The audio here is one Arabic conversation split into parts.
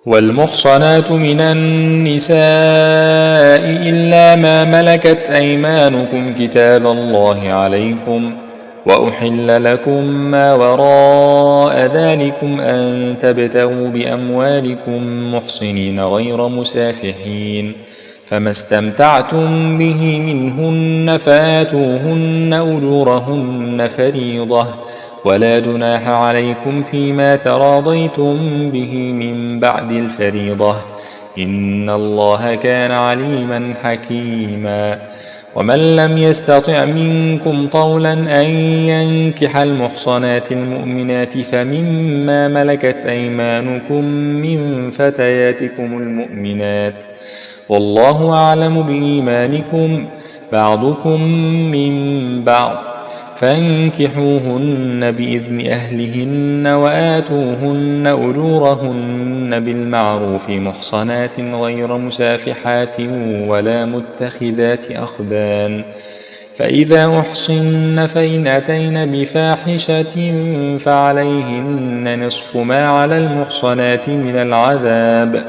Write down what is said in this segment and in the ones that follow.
والمحصنات من النساء إلا ما ملكت أيمانكم كتاب الله عليكم، وأحل لكم ما وراء ذلكم أن تبتغوا بأموالكم محصنين غير مسافحين، فما استمتعتم به منهن فآتوهن أجورهن فريضة، ولا جناح عليكم فيما تراضيتم به من بعد الفريضة، إن الله كان عليما حكيما. ومن لم يستطع منكم طولا أن ينكح المحصنات المؤمنات فمما ملكت أيمانكم من فتياتكم المؤمنات، والله أعلم بإيمانكم، بعضكم من بعض، فانكحوهن بإذن أهلهن وآتوهن أجورهن بالمعروف محصنات غير مسافحات ولا متخذات أخدان، فإذا أحصن فإن أتين بفاحشة فعليهن نصف ما على المحصنات من العذاب،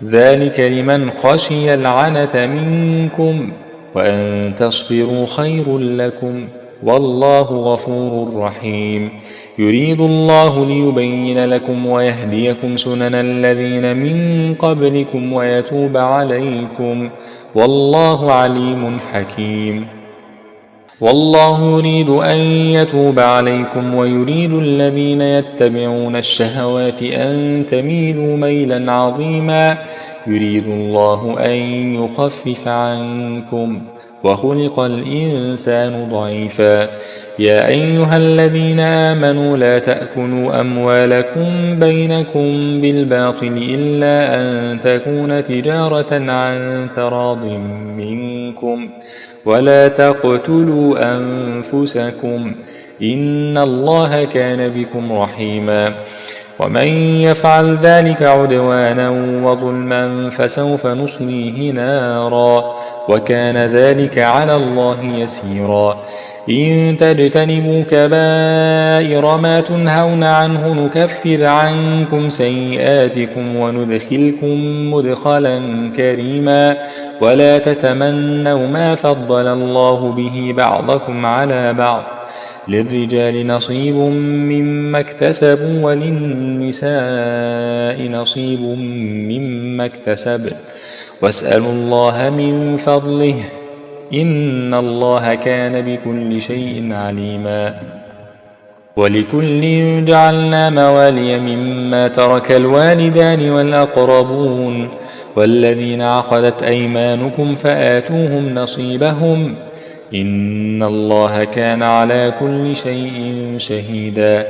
ذلك لمن خشي العنة منكم، وأن تصبروا خير لكم، والله غفور رحيم. يريد الله ليبين لكم ويهديكم سنن الذين من قبلكم ويتوب عليكم، والله عليم حكيم. والله يريد أن يتوب عليكم ويريد الذين يتبعون الشهوات أن تميلوا ميلا عظيما، يريد الله أن يخفف عنكم، وخلق الإنسان ضعيفا. يا أيها الذين آمنوا لا تأكلوا أموالكم بينكم بالباطل إلا أن تكون تجارة عن تراض منكم، ولا تقتلوا أنفسكم، إن الله كان بكم رحيما. ومن يفعل ذلك عدوانا وظلما فسوف نصليه نارا، وكان ذلك على الله يسيرا. إن تجتنبوا كبائر ما تنهون عنه نكفر عنكم سيئاتكم وندخلكم مدخلا كريما. ولا تتمنوا ما فضل الله به بعضكم على بعض، للرجال نصيب مما اكتسبوا وللنساء نصيب مما اكتسبن، واسألوا الله من فضله، إن الله كان بكل شيء عليما. ولكل جعلنا موالي مما ترك الوالدان والأقربون والذين عقدت أيمانكم فآتوهم نصيبهم، إن الله كان على كل شيء شهيدا.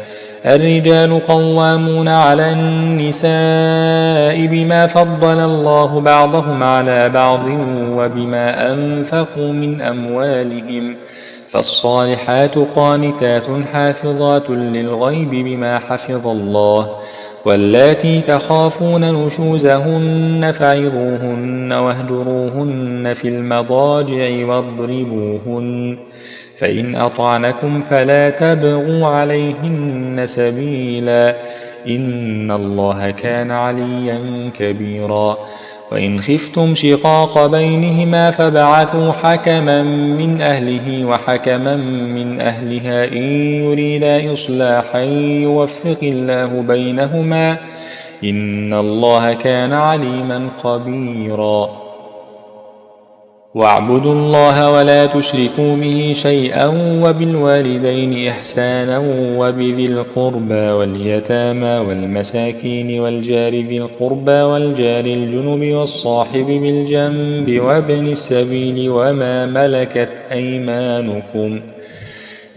الرجال قوامون على النساء بما فضل الله بعضهم على بعض وبما أنفقوا من أموالهم، فالصالحات قانتات حافظات للغيب بما حفظ الله. واللاتي تخافون نشوزهن فعظوهن واهجروهن في المضاجع واضربوهن، فإن أطعنكم فلا تبغوا عليهن سبيلا، إن الله كان عليا كبيرا. وإن خفتم شقاق بينهما فابعثوا حكما من أهله وحكما من أهلها إن يريدا إصلاحا يوفق الله بينهما، إن الله كان عليما خبيرا. واعبدوا الله ولا تشركوا به شيئا، وبالوالدين إحسانا، وبذي القربى واليتامى والمساكين والجار ذي القربى والجار الجنب والصاحب بالجنب وابن السبيل وما ملكت أيمانكم،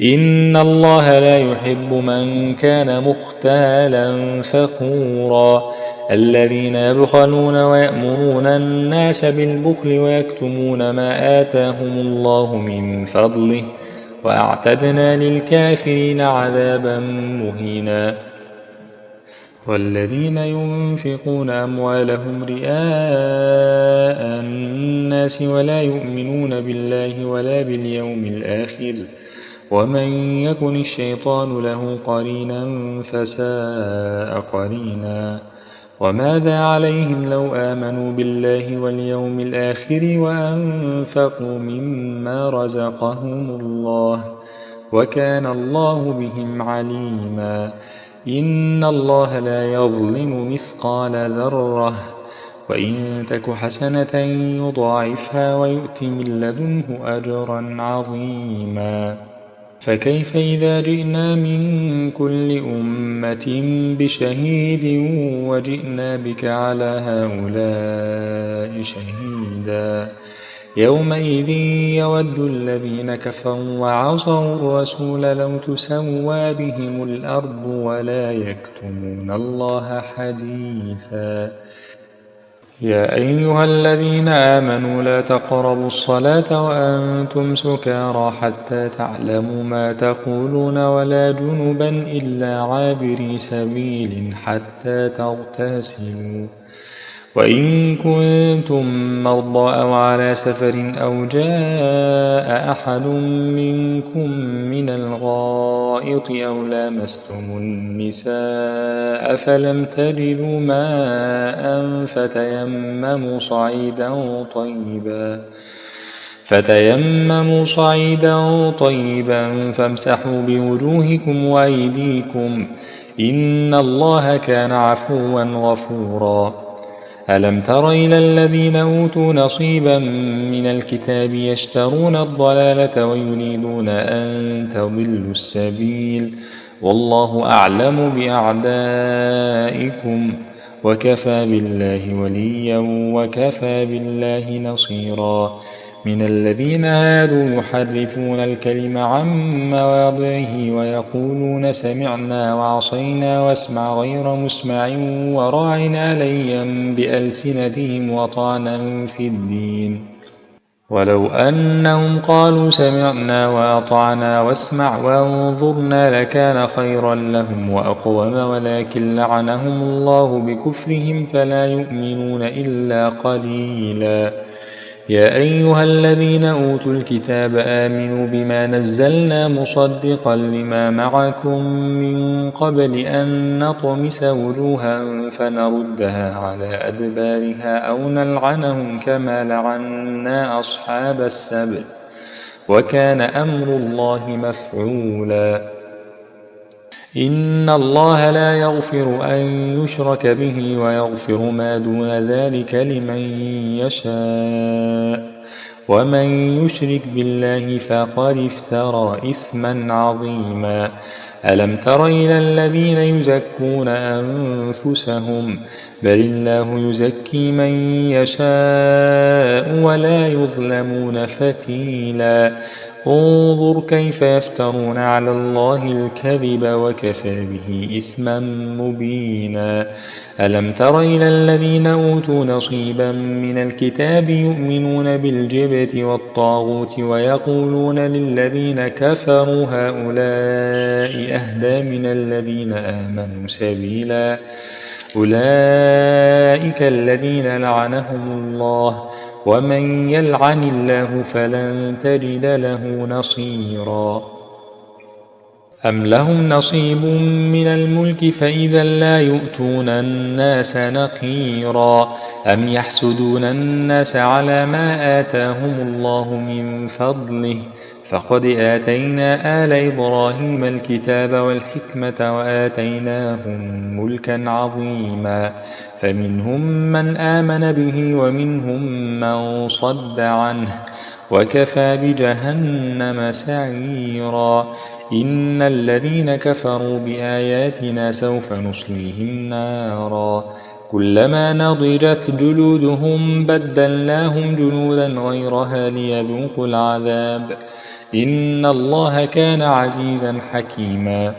إن الله لا يحب من كان مختالا فخورا. الذين يبخلون ويأمرون الناس بالبخل ويكتمون ما آتاهم الله من فضله، وأعتدنا للكافرين عذابا مهينا. والذين ينفقون أموالهم رئاء الناس ولا يؤمنون بالله ولا باليوم الآخر، ومن يكن الشيطان له قرينا فساء قرينا. وماذا عليهم لو آمنوا بالله واليوم الآخر وأنفقوا مما رزقهم الله وكان الله بهم عليما. إن الله لا يظلم مثقال ذرة وإن تك حسنة يضاعفها ويؤت من لدنه أجرا عظيما. فكيف إذا جئنا من كل أمة بشهيد وجئنا بك على هؤلاء شهيدا يومئذ يود الذين كفروا وعصوا الرسول لو تسوى بهم الأرض ولا يكتمون الله حديثا. يا أيها الذين آمنوا لا تقربوا الصلاة وأنتم سكارى حتى تعلموا ما تقولون ولا جنبا إلا عابري سبيل حتى تغتسلوا وإن كنتم مرضى أو على سفر أو جاء أحد منكم من الغائط أو لامستم النساء فلم تجدوا ماء فتيمموا صعيدا طيبا فامسحوا بوجوهكم وأيديكم إن الله كان عفوا غفورا. ألم تر إلى الذين أوتوا نصيبا من الكتاب يشترون الضلالة ويريدون أن تضلوا السبيل والله أعلم بأعدائكم وكفى بالله وليا وكفى بالله نصيرا. من الذين هادوا يحرفون الكلم عن مواضعه ويقولون سمعنا وعصينا واسمع غير مسمع وراعنا ليا بألسنتهم وطعنا في الدين ولو أنهم قالوا سمعنا وأطعنا واسمع وانظرنا لكان خيرا لهم وأقوم ولكن لعنهم الله بكفرهم فلا يؤمنون إلا قليلا. يا أيها الذين أوتوا الكتاب آمنوا بما نزلنا مصدقا لما معكم من قبل أن نطمس وجوها فنردها على أدبارها أو نلعنهم كما لعنا أصحاب السبت وكان أمر الله مفعولا. إن الله لا يغفر أن يشرك به ويغفر ما دون ذلك لمن يشاء ومن يشرك بالله فقد افترى إثما عظيما. ألم تر إلى الذين يزكون أنفسهم بل الله يزكي من يشاء ولا يظلمون فتيلا. انظر كيف يفترون على الله الكذب وكفى به إثما مبينا. ألم تر إلى الذين أوتوا نصيبا من الكتاب يؤمنون بالجبت والطاغوت ويقولون للذين كفروا هؤلاء أهدى من الذين آمنوا سبيلا. أولئك الذين لعنهم الله ومن يلعن الله فلن تجد له نصيرا. أم لهم نصيب من الملك فإذا لا يؤتون الناس نقيرا أم يحسدون الناس على ما آتاهم الله من فضله فقد آتينا آل إبراهيم الكتاب والحكمة وآتيناهم ملكا عظيما فمنهم من آمن به ومنهم من صد عنه وكفى بجهنم سعيرا. إن الذين كفروا بآياتنا سوف نصليهم نارا كلما نضجت جلودهم بدلناهم جلودا غيرها ليذوقوا العذاب إن الله كان عزيزا حكيما.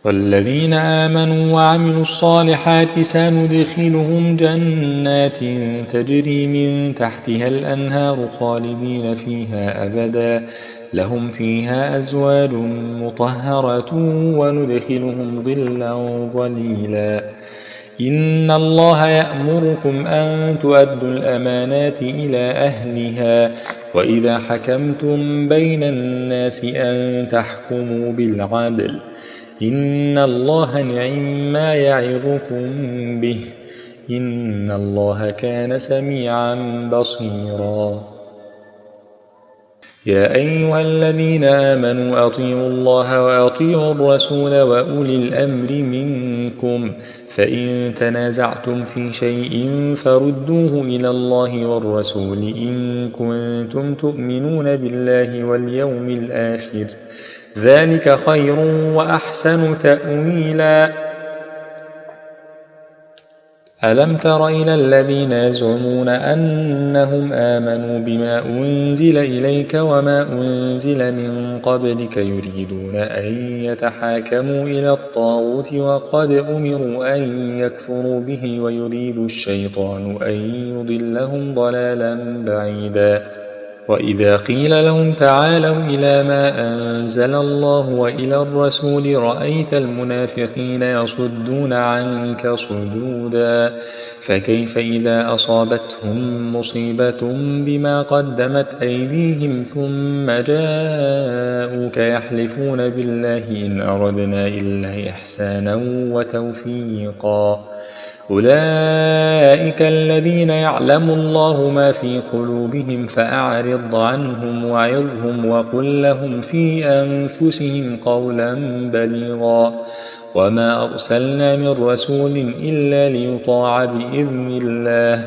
والذين آمنوا وعملوا الصالحات سندخلهم جنات تجري من تحتها الأنهار خالدين فيها أبدا لهم فيها أزواج مطهرة وندخلهم ظلا ظليلا. إن الله يأمركم أن تؤدوا الأمانات إلى أهلها وإذا حكمتم بين الناس أن تحكموا بالعدل إن الله نعم ما يعظكم به إن الله كان سميعا بصيرا يا أيها الذين آمنوا أطيعوا الله وأطيعوا الرسول وأولي الأمر منكم فإن تنازعتم في شيء فردوه إلى الله والرسول إن كنتم تؤمنون بالله واليوم الآخر ذلك خير وأحسن تأويلا ألم تر إلى الذين يزعمون أنهم آمنوا بما أنزل إليك وما أنزل من قبلك يريدون أن يتحاكموا إلى الطاغوت وقد أمروا أن يكفروا به ويريد الشيطان أن يضلهم ضلالا بعيدا وإذا قيل لهم تعالوا إلى ما أنزل الله وإلى الرسول رأيت المنافقين يصدون عنك صدودا فكيف إذا أصابتهم مصيبة بما قدمت أيديهم ثم جاءوك يحلفون بالله إن أردنا إلا إحسانا وتوفيقا أولئك الذين يعلم الله ما في قلوبهم فأعرض عنهم وعظهم وقل لهم في أنفسهم قولا بليغا وما أرسلنا من رسول إلا ليطاع بإذن الله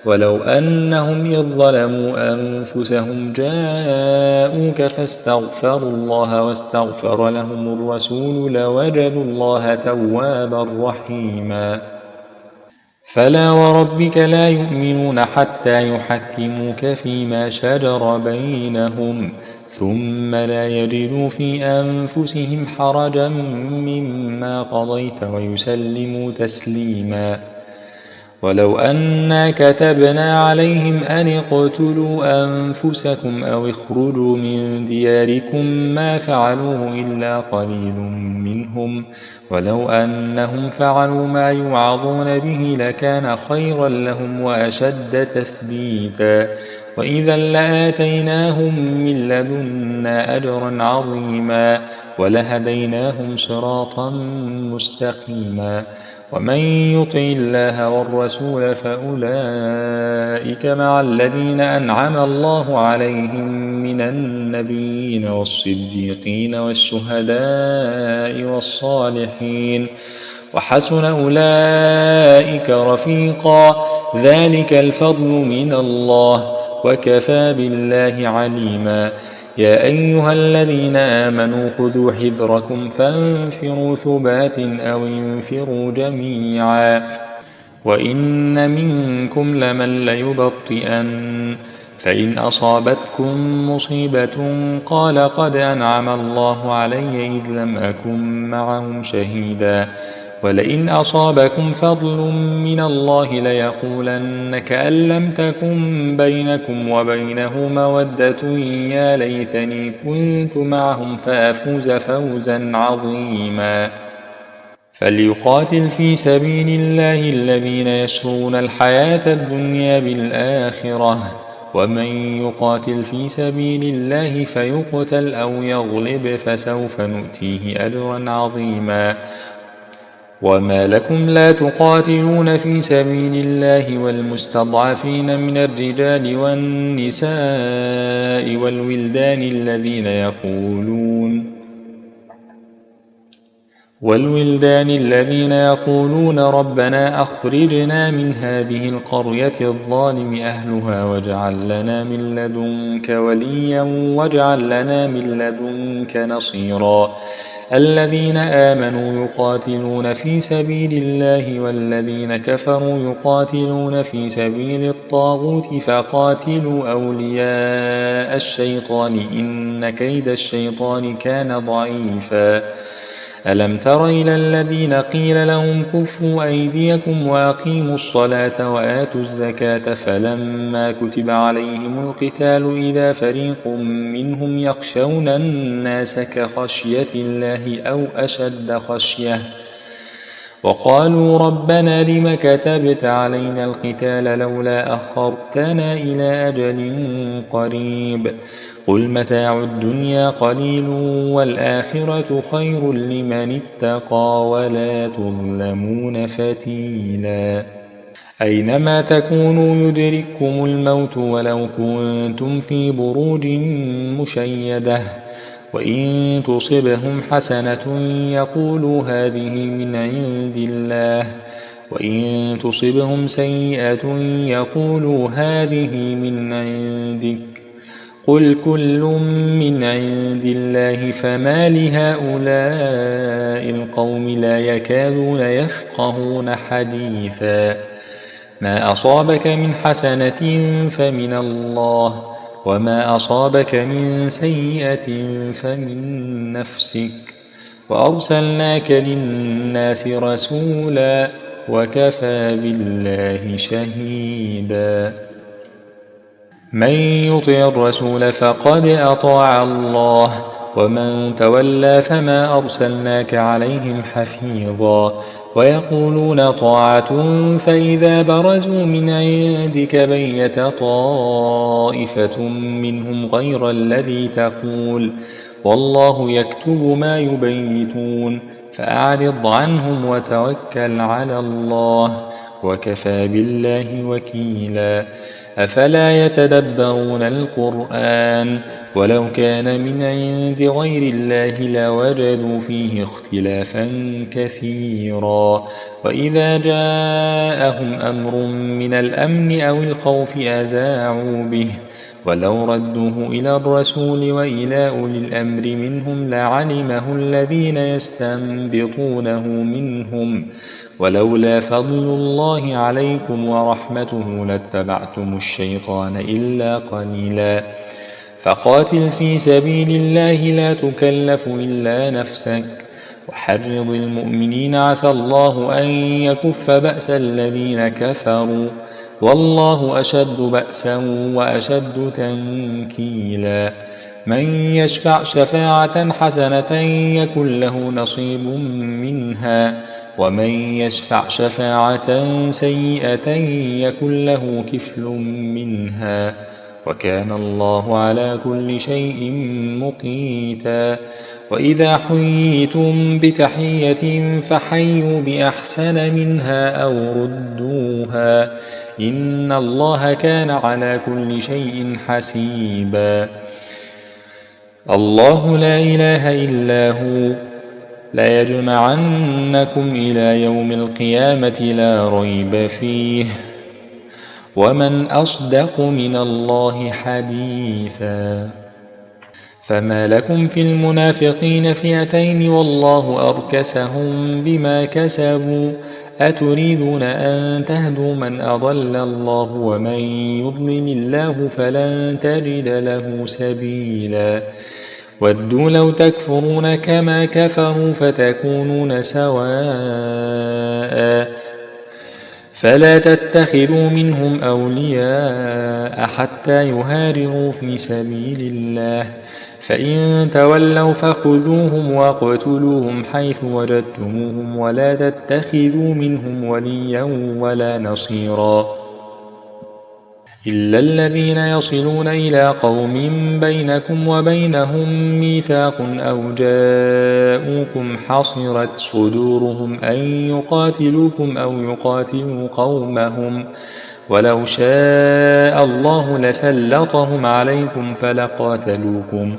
ولو أنهم إذ ظلموا أنفسهم جاءوك فاستغفروا الله واستغفر لهم الرسول لوجدوا الله توابا رحيما فلا وربك لا يؤمنون حتى يحكموك فيما شجر بينهم ثم لا يجدوا في أنفسهم حرجا مما قضيت ويسلموا تسليما ولو أنا كتبنا عليهم أن اقتلوا أنفسكم أو اخرجوا من دياركم ما فعلوه إلا قليل منهم ولو أنهم فعلوا ما يوعظون به لكان خيرا لهم وأشد تثبيتا وإذا لآتيناهم من لدنا أجرا عظيما ولهديناهم صراطا مستقيما ومن يطع الله والرسول فأولئك مع الذين أنعم الله عليهم من النبيين والصديقين والشهداء والصالحين وحسن أولئك رفيقا ذلك الفضل من الله وكفى بالله عليما يا أيها الذين آمنوا خذوا حذركم فانفروا ثبات أو انفروا جميعا وإن منكم لمن ليبطئن فإن أصابتكم مصيبة قال قد أنعم الله علي إذ لم أكن معهم شهيدا ولئن أصابكم فضل من الله ليقولن كأن لم تكن بينكم وبينه مودة يا ليتني كنت معهم فأفوز فوزا عظيما فليقاتل في سبيل الله الذين يشرون الحياة الدنيا بالآخرة ومن يقاتل في سبيل الله فيقتل أو يغلب فسوف نؤتيه أجرا عظيما وما لكم لا تقاتلون في سبيل الله والمستضعفين من الرجال والنساء والولدان الذين يقولون ربنا أخرجنا من هذه القرية الظالم أهلها واجعل لنا من لدنك وليا واجعل لنا من لدنك نصيرا الذين آمنوا يقاتلون في سبيل الله والذين كفروا يقاتلون في سبيل الطاغوت فقاتلوا أولياء الشيطان إن كيد الشيطان كان ضعيفا ألم تر إلى الذين قيل لهم كفوا أيديكم وأقيموا الصلاة وآتوا الزكاة فلما كتب عليهم القتال إذا فريق منهم يخشون الناس كخشية الله أو أشد خشية وقالوا ربنا لم كتبت علينا القتال لولا أخرتنا إلى أجل قريب قل متاع الدنيا قليل والآخرة خير لمن اتقى ولا تظلمون فتيلا أينما تكونوا يدرككم الموت ولو كنتم في بروج مشيدة وإن تصبهم حسنة يقولوا هذه من عند الله وإن تصبهم سيئة يقولوا هذه من عندك قل كل من عند الله فما لهؤلاء القوم لا يكادون يفقهون حديثا ما أصابك من حسنة فمن الله وما أصابك من سيئة فمن نفسك وأرسلناك للناس رسولا وكفى بالله شهيدا من يطع الرسول فقد أطاع الله ومن تولى فما أرسلناك عليهم حفيظا ويقولون طاعة فإذا برزوا من عندك بيت طائفة منهم غير الذي تقول والله يكتب ما يبيتون فأعرض عنهم وتوكل على الله وكفى بالله وكيلا أفلا يتدبرون القرآن ولو كان من عند غير الله لوجدوا فيه اختلافا كثيرا وإذا جاءهم أمر من الأمن أو الخوف أذاعوا به ولو ردوه إلى الرسول وإلى أولي الأمر منهم لعلمه الذين يستنبطونه منهم ولولا فضل الله عليكم ورحمته لاتبعتم الشيطان إلا قليلا فقاتل في سبيل الله لا تكلف إلا نفسك وحرض المؤمنين عسى الله أن يكف بأس الذين كفروا والله أشد بأسا وأشد تنكيلا من يشفع شفاعة حسنة يكن له نصيب منها ومن يشفع شفاعة سيئة يكن له كفل منها وكان الله على كل شيء مقيتا وإذا حييتم بتحية فحيوا بأحسن منها أو ردوها إن الله كان على كل شيء حسيبا الله لا إله إلا هو لا يجمعنكم إلى يوم القيامة لا ريب فيه ومن أصدق من الله حديثا فما لكم في المنافقين فئتين والله أركسهم بما كسبوا أتريدون أن تهدوا من أضل الله ومن يضلل الله فلن تجد له سبيلا ودوا لو تكفرون كما كفروا فتكونون سواء فلا تتخذوا منهم أولياء حتى يهاجروا في سبيل الله فإن تولوا فخذوهم واقتلوهم حيث وجدتموهم ولا تتخذوا منهم وليا ولا نصيرا إلا الذين يصلون إلى قوم بينكم وبينهم ميثاق أو جاءوكم حصرت صدورهم أن يقاتلوكم أو يقاتلوا قومهم ولو شاء الله لسلطهم عليكم فلقاتلوكم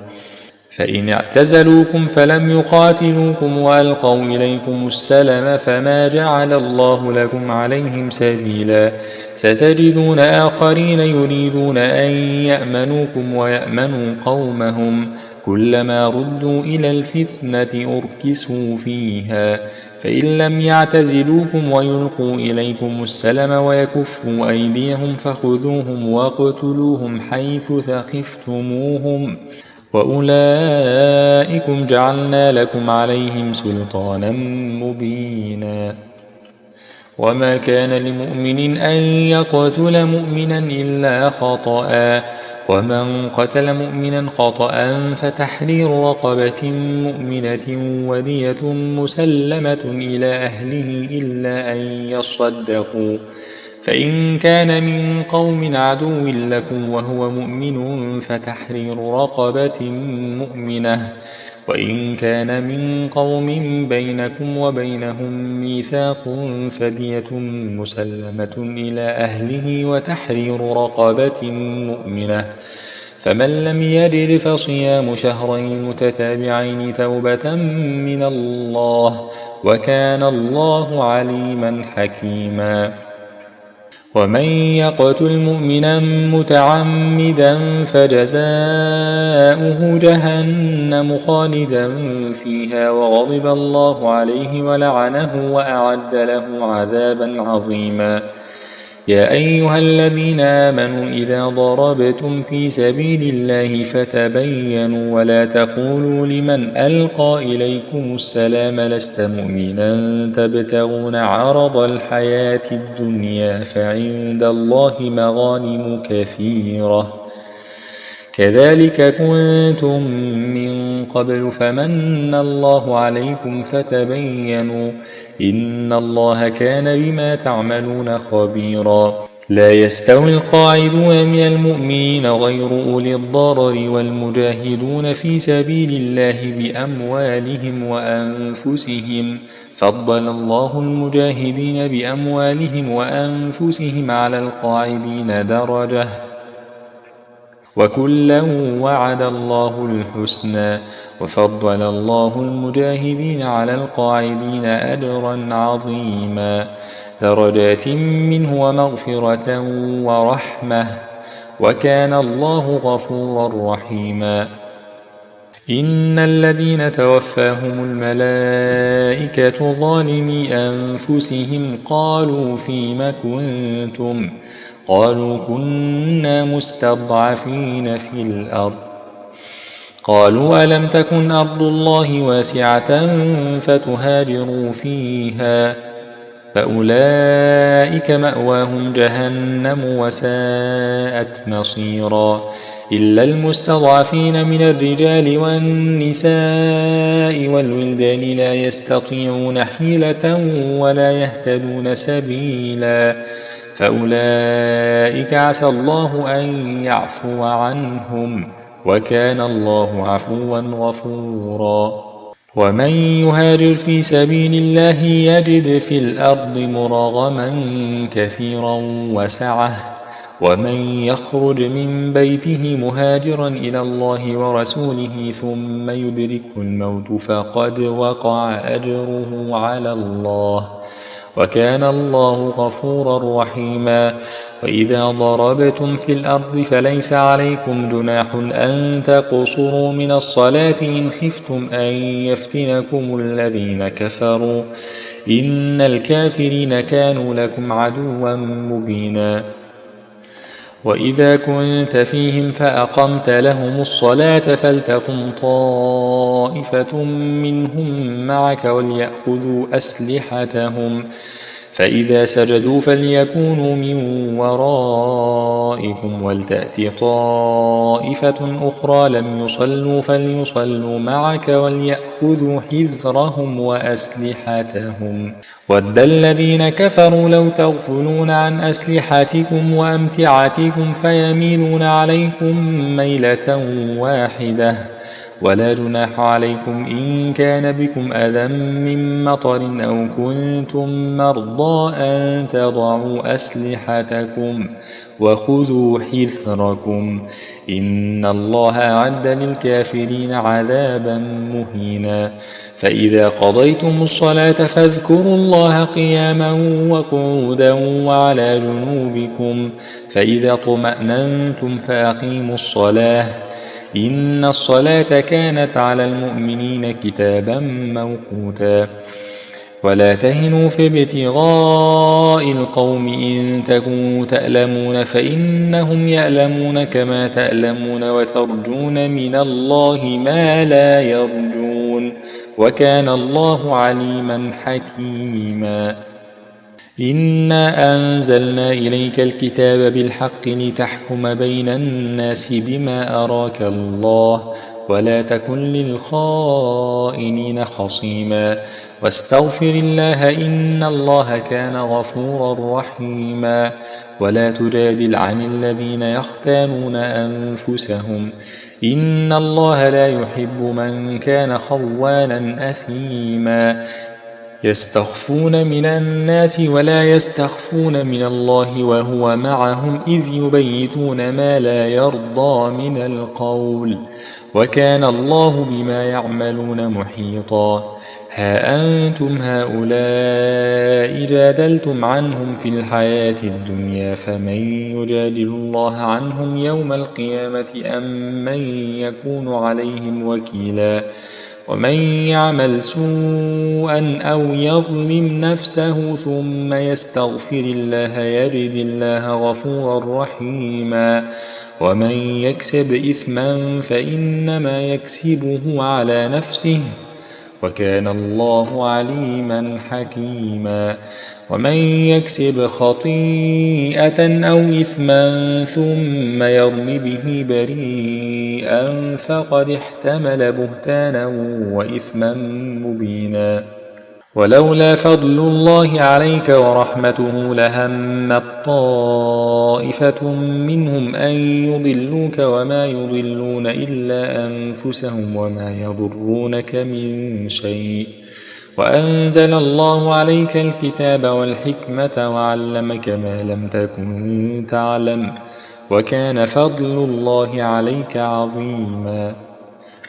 فإن اعتزلوكم فلم يقاتلوكم وألقوا إليكم السلم فما جعل الله لكم عليهم سبيلا ستجدون آخرين يريدون أن يأمنوكم ويأمنوا قومهم كلما ردوا إلى الفتنة أركسوا فيها فإن لم يعتزلوكم ويلقوا إليكم السلم ويكفوا أيديهم فخذوهم واقتلوهم حيث ثقفتموهم وأولئكم جعلنا لكم عليهم سلطانا مبينا وما كان لمؤمن أن يقتل مؤمنا إلا خطأ ومن قتل مؤمنا خطأ فتحرير رقبة مؤمنة ودية مسلمة إلى أهله إلا أن يصدقوا فإن كان من قوم عدو لكم وهو مؤمن فتحرير رقبة مؤمنة وإن كان من قوم بينكم وبينهم ميثاق فدية مسلمة إلى أهله وتحرير رقبة مؤمنة فمن لم يجد فصيام شهرين متتابعين توبة من الله وكان الله عليما حكيما ومن يقتل مؤمنا متعمدا فجزاؤه جهنم خالدا فيها وغضب الله عليه ولعنه وأعد له عذابا عظيما يا أيها الذين آمنوا إذا ضربتم في سبيل الله فتبينوا ولا تقولوا لمن ألقى إليكم السلام لست مؤمنا تبتغون عرض الحياة الدنيا فعند الله مغانم كثيرة كذلك كنتم من قبل فمن الله عليكم فتبينوا إن الله كان بما تعملون خبيرا لا يستوي القاعدون من المؤمنين غير أولي الضرر والمجاهدون في سبيل الله بأموالهم وأنفسهم فضل الله المجاهدين بأموالهم وأنفسهم على القاعدين درجة وكلا وعد الله الحسنى وفضل الله المجاهدين على القاعدين أجرا عظيما درجات منه ومغفرة ورحمة وكان الله غفورا رحيما إن الذين توفاهم الملائكة ظالمي أنفسهم قالوا فيم كنتم قالوا كنا مستضعفين في الأرض قالوا ألم تكن أرض الله واسعة فتهاجروا فيها فأولئك مأواهم جهنم وساءت مصيرا إلا المستضعفين من الرجال والنساء والولدان لا يستطيعون حيلة ولا يهتدون سبيلا فأولئك عسى الله أن يعفو عنهم وكان الله عفوا غفورا ومن يهاجر في سبيل الله يجد في الأرض مراغما كثيرا وسعة ومن يخرج من بيته مهاجرا إلى الله ورسوله ثم يدركه الموت فقد وقع أجره على الله وكان الله غفورا رحيما وإذا ضربتم في الأرض فليس عليكم جناح أن تقصروا من الصلاة إن خفتم أن يفتنكم الذين كفروا إن الكافرين كانوا لكم عدوا مبينا وإذا كنت فيهم فأقمت لهم الصلاة فلتقم طائفة منهم معك وليأخذوا أسلحتهم فإذا سجدوا فليكونوا من ورائكم ولتأت طائفة أخرى لم يصلوا فليصلوا معك وليأخذوا حذرهم وأسلحتهم ود الذين كفروا لو تغفلون عن أسلحتكم وأمتعتكم فيميلون عليكم ميلة واحدة ولا جناح عليكم إن كان بكم أذى من مطر أو كنتم مرضى أن تضعوا أسلحتكم وخذوا حذركم إن الله أعد للكافرين عذابا مهينا فإذا قضيتم الصلاة فاذكروا الله قياما وقعودا وعلى جنوبكم فإذا اطمأننتم فأقيموا الصلاة إن الصلاة كانت على المؤمنين كتابا موقوتا ولا تهنوا في ابتغاء القوم إن تكونوا تألمون فإنهم يألمون كما تألمون وترجون من الله ما لا يرجون وكان الله عليما حكيما إنا أنزلنا إليك الكتاب بالحق لتحكم بين الناس بما أراك الله ولا تكن للخائنين خصيما واستغفر الله إن الله كان غفورا رحيما ولا تجادل عن الذين يختانون أنفسهم إن الله لا يحب من كان خوانا أثيما يستخفون من الناس ولا يستخفون من الله وهو معهم إذ يبيتون ما لا يرضى من القول وكان الله بما يعملون محيطا ها أنتم هؤلاء جادلتم عنهم في الحياة الدنيا فمن يجادل الله عنهم يوم القيامة أم من يكون عليهم وكيلا ومن يعمل سوءا أو يظلم نفسه ثم يستغفر الله يجد الله غفورا رحيما ومن يكسب إثما فإنما يكسبه على نفسه وكان الله عليما حكيما ومن يكسب خطيئة أو إثما ثم يرم به بريئا فقد احتمل بهتانا وإثما مبينا ولولا فضل الله عليك ورحمته لهمت طائفة منهم أن يضلوك وما يضلون إلا أنفسهم وما يضرونك من شيء وأنزل الله عليك الكتاب والحكمة وعلمك ما لم تكن تعلم وكان فضل الله عليك عظيما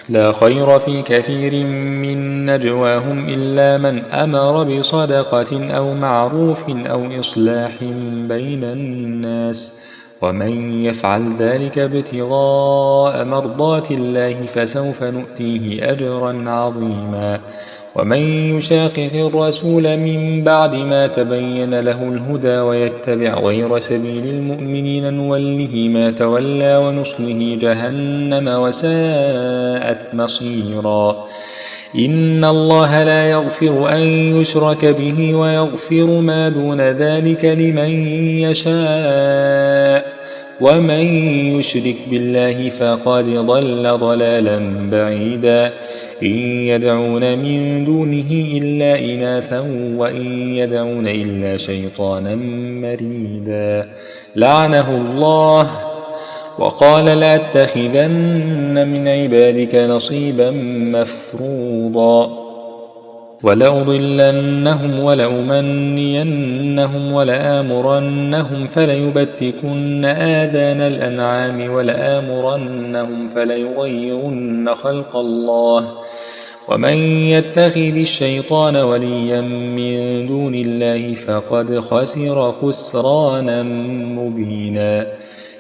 لا خير في كثير من نجواهم إلا من أمر بصدقة أو معروف أو إصلاح بين الناس ومن يفعل ذلك ابتغاء مرضات الله فسوف نؤتيه أجرا عظيما ومن يشاقق الرسول من بعد ما تبين له الهدى ويتبع غير سبيل المؤمنين نوله ما تولى ونصله جهنم وساءت مصيرا إن الله لا يغفر أن يشرك به ويغفر ما دون ذلك لمن يشاء ومن يشرك بالله فقد ضل ضلالا بعيدا إن يدعون من دونه إلا إناثا وإن يدعون إلا شيطانا مريدا لعنه الله وقال لأتخذن من عبادك نصيبا مفروضا ولأضلنهم ولأمنينهم ولآمرنهم فليبتكن آذان الأنعام ولآمرنهم فليغيرن خلق الله ومن يتخذ الشيطان وليا من دون الله فقد خسر خسرانا مبينا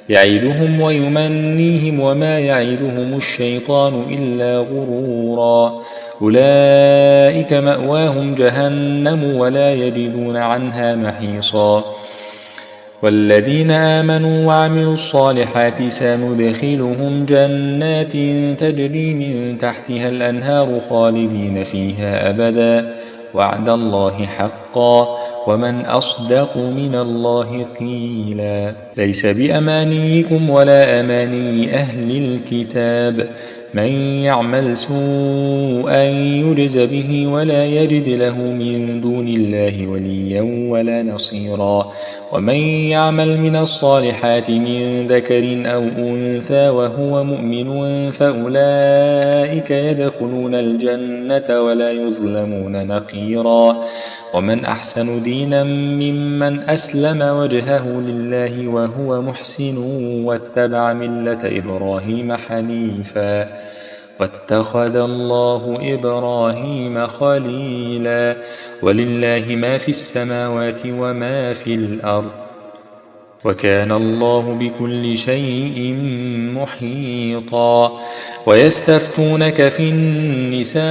يعدهم ويمنيهم وما يعدهم الشيطان إلا غرورا أولئك مأواهم جهنم ولا يجدون عنها محيصا والذين آمنوا وعملوا الصالحات سندخلهم جنات تجري من تحتها الأنهار خالدين فيها أبدا وعد الله حقا ومن أصدق من الله قيلا ليس بأمانيكم ولا أماني أهل الكتاب من يعمل سوءا يجز به ولا يجد له من دون الله وليا ولا نصيرا ومن يعمل من الصالحات من ذكر أو أنثى وهو مؤمن فأولئك يدخلون الجنة ولا يظلمون نقيرا ومن أحسن دينا ممن أسلم وجهه لله وهو محسن واتبع ملة إبراهيم حنيفا واتخذ الله إبراهيم خليلا ولله ما في السماوات وما في الأرض وكان الله بكل شيء محيطا ويستفتونك في النساء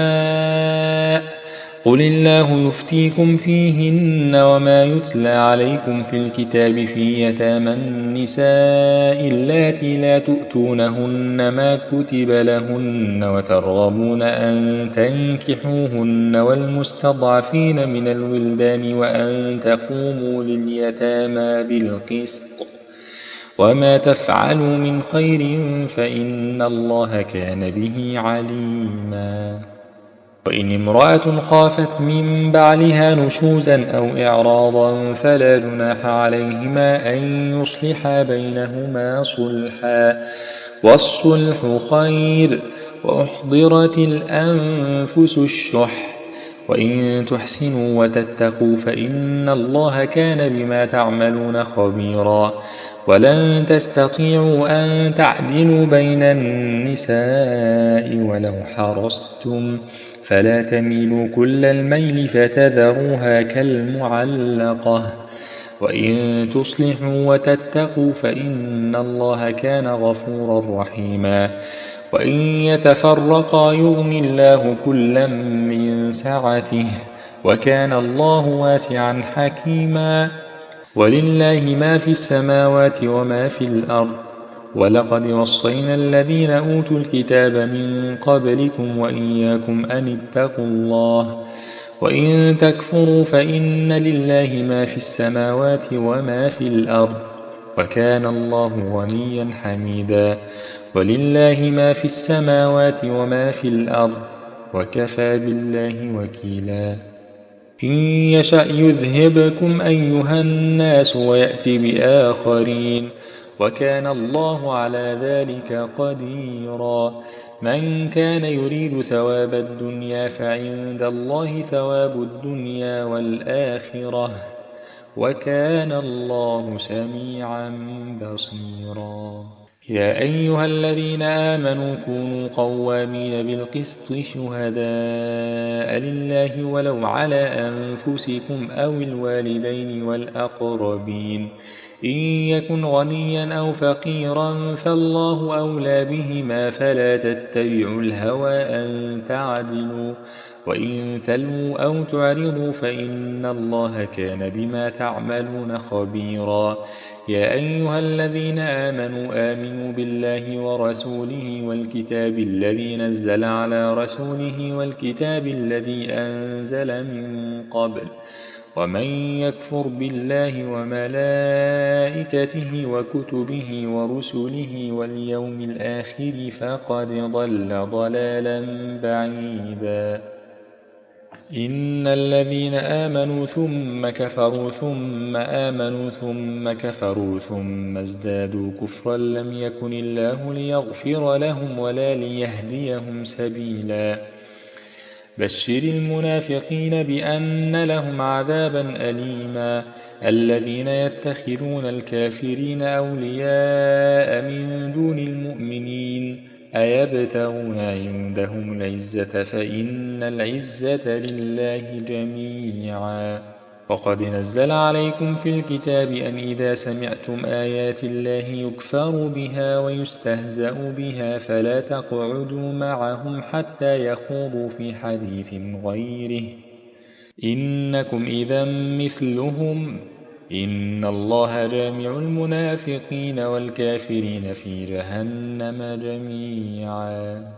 قل الله يفتيكم فيهن وما يتلى عليكم في الكتاب في يتامى النساء اللاتي لا تؤتونهن ما كتب لهن وترغبون أن تنكحوهن والمستضعفين من الولدان وأن تقوموا لليتامى بالقسط وما تفعلوا من خير فإن الله كان به عليما. وإن امرأة خافت من بعلها نشوزا أو إعراضا فلا جناح عليهما أن يصلحا بينهما صلحا والصلح خير وأحضرت الأنفس الشح وإن تحسنوا وتتقوا فإن الله كان بما تعملون خبيرا. ولن تستطيعوا أن تعدلوا بين النساء ولو حرصتم فلا تميلوا كل الميل فتذروها كالمعلقة وإن تصلحوا وتتقوا فإن الله كان غفورا رحيما. وإن يتفرقا يغني الله كلا من سعته وكان الله واسعا حكيما. ولله ما في السماوات وما في الأرض ولقد وصينا الذين أوتوا الكتاب من قبلكم وإياكم أن اتقوا الله وإن تكفروا فإن لله ما في السماوات وما في الأرض وكان الله غنيا حميدا. ولله ما في السماوات وما في الأرض وكفى بالله وكيلا. إن يشأ يذهبكم أيها الناس ويأتي بآخرين وكان الله على ذلك قديرا. من كان يريد ثواب الدنيا فعند الله ثواب الدنيا والآخرة وكان الله سميعا بصيرا. يا أيها الذين آمنوا كونوا قوامين بالقسط شهداء لله ولو على أنفسكم أو الوالدين والأقربين إن يكن غنيا أو فقيرا فالله أولى بهما فلا تتبعوا الهوى أن تعدلوا وإن تلووا أو تعرضوا فإن الله كان بما تعملون خبيرا. يا أيها الذين آمنوا بالله ورسوله والكتاب الذي نزل على رسوله والكتاب الذي أنزل من قبل ومن يكفر بالله وملائكته وكتبه ورسله واليوم الآخر فقد ضل ضلالا بعيدا. إن الذين آمنوا ثم كفروا ثم آمنوا ثم كفروا ثم ازدادوا كفرا لم يكن الله ليغفر لهم ولا ليهديهم سبيلا. بشر المنافقين بأن لهم عذابا أليما. الذين يتخذون الكافرين أولياء من دون المؤمنين أيبتغون عندهم العزة فإن العزة لله جميعا. وقد نزل عليكم في الكتاب أن إذا سمعتم آيات الله يكفر بها ويستهزأ بها فلا تقعدوا معهم حتى يخوضوا في حديث غيره إنكم إذا مثلهم إن الله جامع المنافقين والكافرين في جهنم جميعا.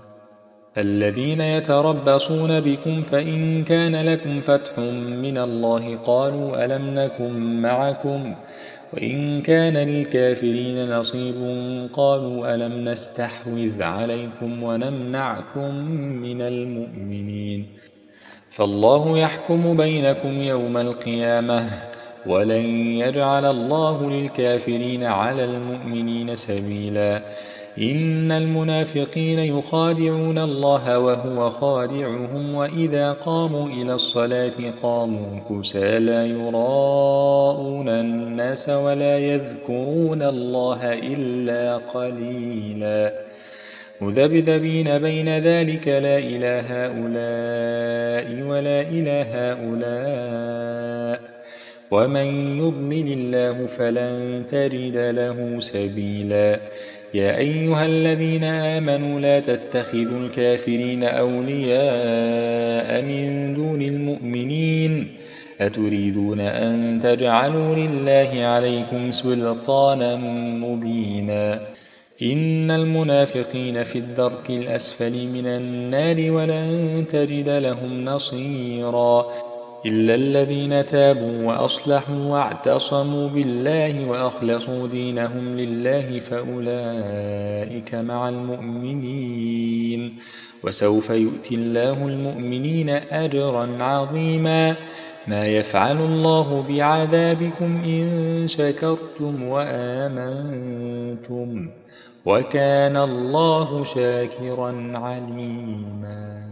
الذين يتربصون بكم فإن كان لكم فتح من الله قالوا ألم نكن معكم وإن كان للكافرين نصيب قالوا ألم نستحوذ عليكم ونمنعكم من المؤمنين فالله يحكم بينكم يوم القيامة ولن يجعل الله للكافرين على المؤمنين سبيلا. إن المنافقين يخادعون الله وهو خادعهم وإذا قاموا إلى الصلاة قاموا كسى لا يراءون الناس ولا يذكرون الله إلا قليلا مذبذبين بين ذلك لا إلى هؤلاء ولا إلى هؤلاء ومن يضلل الله فلن تجد له سبيلا يا أيها الذين آمنوا لا تتخذوا الكافرين أولياء من دون المؤمنين أتريدون أن تجعلوا لله عليكم سلطانا مبينا إن المنافقين في الدرك الأسفل من النار ولن تجد لهم نصيرا إلا الذين تابوا وأصلحوا واعتصموا بالله وأخلصوا دينهم لله فأولئك مع المؤمنين وسوف يؤتي الله المؤمنين أجرا عظيما ما يفعل الله بعذابكم إن شكرتم وآمنتم وكان الله شاكرا عليما